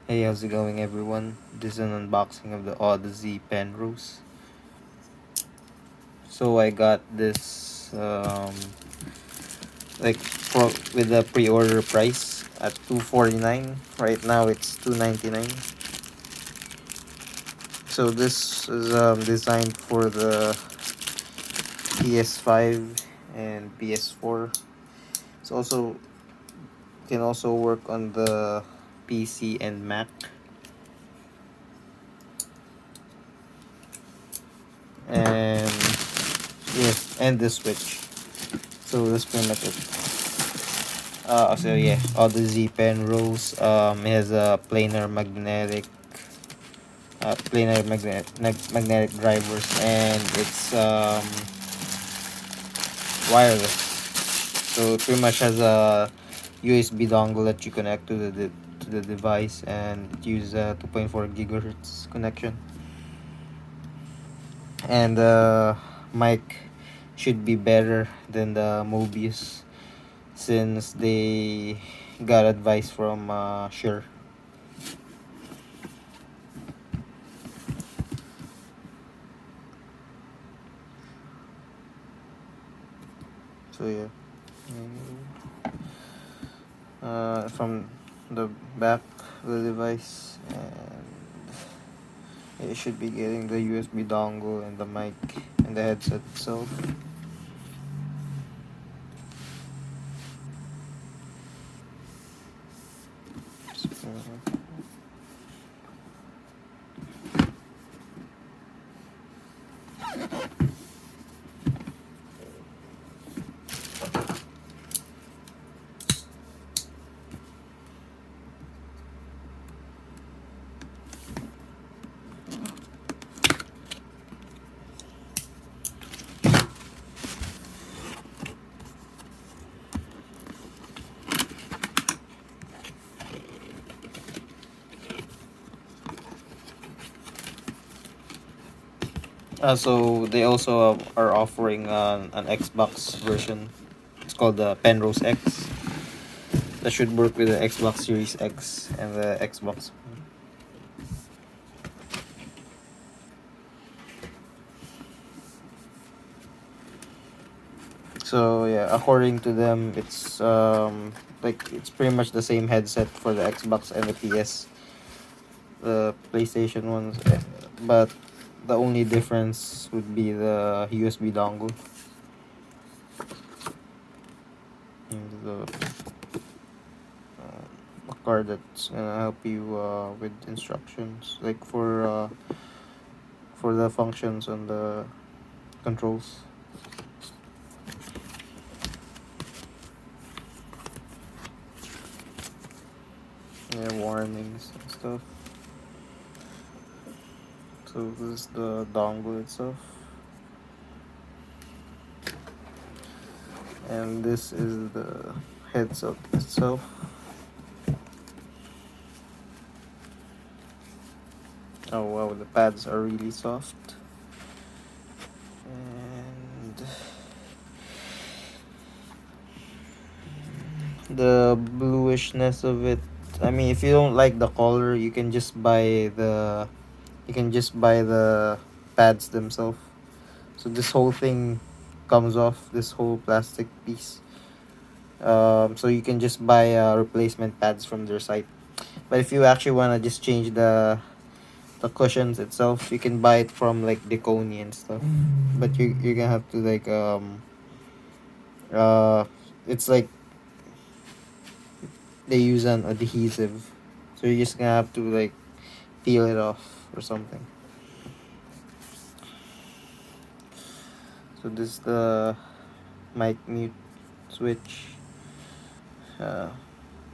Hey, how's it going, everyone? This is an unboxing of the Audeze Penrose. So I got this with the pre-order price at $249. Right now it's $299. So this is designed for the PS5 and PS4. It's also can also work on the PC and Mac. And yes, and the Switch. So that's pretty much it. So yeah, all the Z Penrose has a magnetic drivers, and it's wireless. So it pretty much has a USB dongle that you connect to the device, and it uses a 2.4 gigahertz connection. And the mic should be better than the Mobius, since they got advice from Shure. So yeah. From the back of the device, and it should be getting the USB dongle and the mic and the headset itself. So they also are offering an Xbox version. It's called the Penrose X. That should work with the Xbox Series X and the Xbox. So yeah, according to them, it's pretty much the same headset for the Xbox and the PS, the PlayStation ones, but the only difference would be the USB dongle and a card that's gonna help you with instructions, like for the functions on the controls. Yeah, warnings and stuff. So this is the dongle itself, and this is the headset itself. Oh wow, the pads are really soft. And the bluishness of it, I mean, if you don't like the color, you can just buy the pads themselves. So this whole thing comes off, this whole plastic piece. So you can just buy replacement pads from their site. But if you actually want to just change the cushions itself, you can buy it from like Deconi and stuff. But you're gonna have to uh it's like they use an adhesive, so you're just gonna have to like peel it off or something. So this is the mic mute switch. uh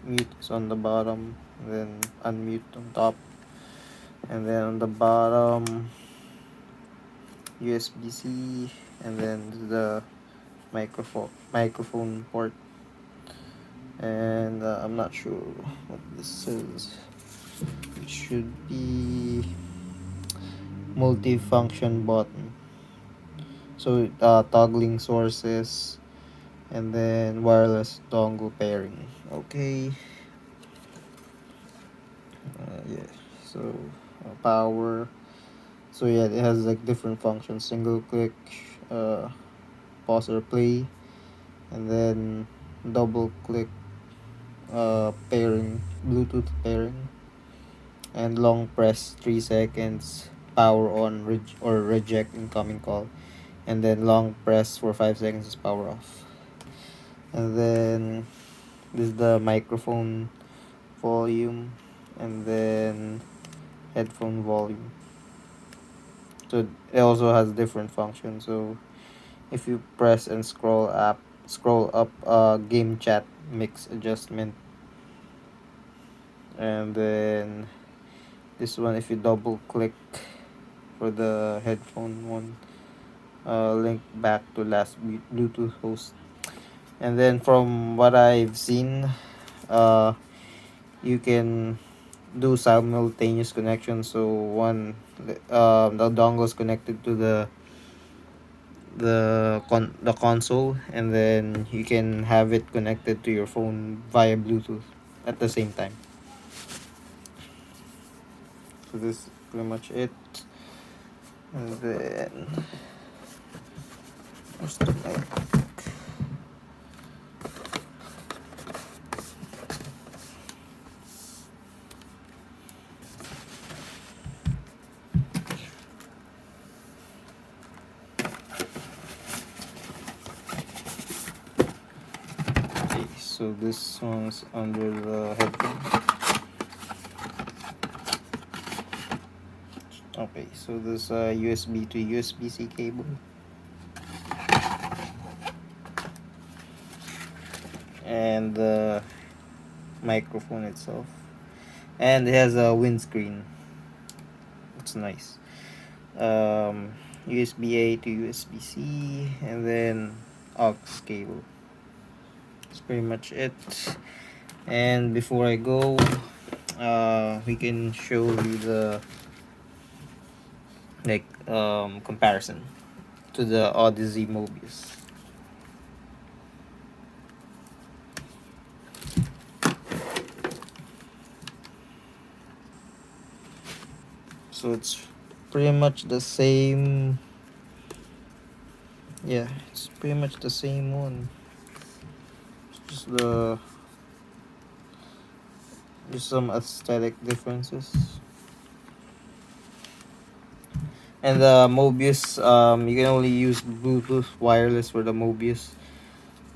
Mute is on the bottom, and then unmute on top, and then on the bottom USB-C, and then the microphone port. And I'm not sure what this is. It should be multi-function button. So toggling sources, and then wireless dongle pairing. Okay. So power. So yeah, it has like different functions: single click, uh, pause or play, and then double click, pairing, Bluetooth pairing, and long press 3 seconds, power on or reject incoming call, and then long press for 5 seconds is power off. And then this is the microphone volume, and then headphone volume. So it also has different functions. So if you press and scroll up, game chat mix adjustment, and then this one, if you double click for the headphone one, link back to last Bluetooth host. And then from what I've seen, uh, you can do simultaneous connection. So the dongle is connected to the console, and then you can have it connected to your phone via Bluetooth at the same time. So this is pretty much it. And then where's the mic? Okay, so this one's under the headphone. Okay, so this USB to USB-C cable, and the microphone itself, and it has a windscreen. It's nice. USB A to USB C, and then aux cable. That's pretty much it. And before I go, we can show you the comparison to the Audeze Mobius. So it's pretty much the same. Yeah, it's pretty much the same one. It's just some aesthetic differences. And the Mobius, you can only use Bluetooth wireless for the Mobius.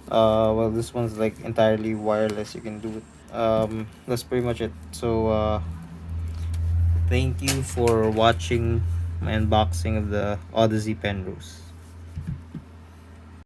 Well, this one's like entirely wireless. You can do it. That's pretty much it. So, thank you for watching my unboxing of the Audeze Penrose.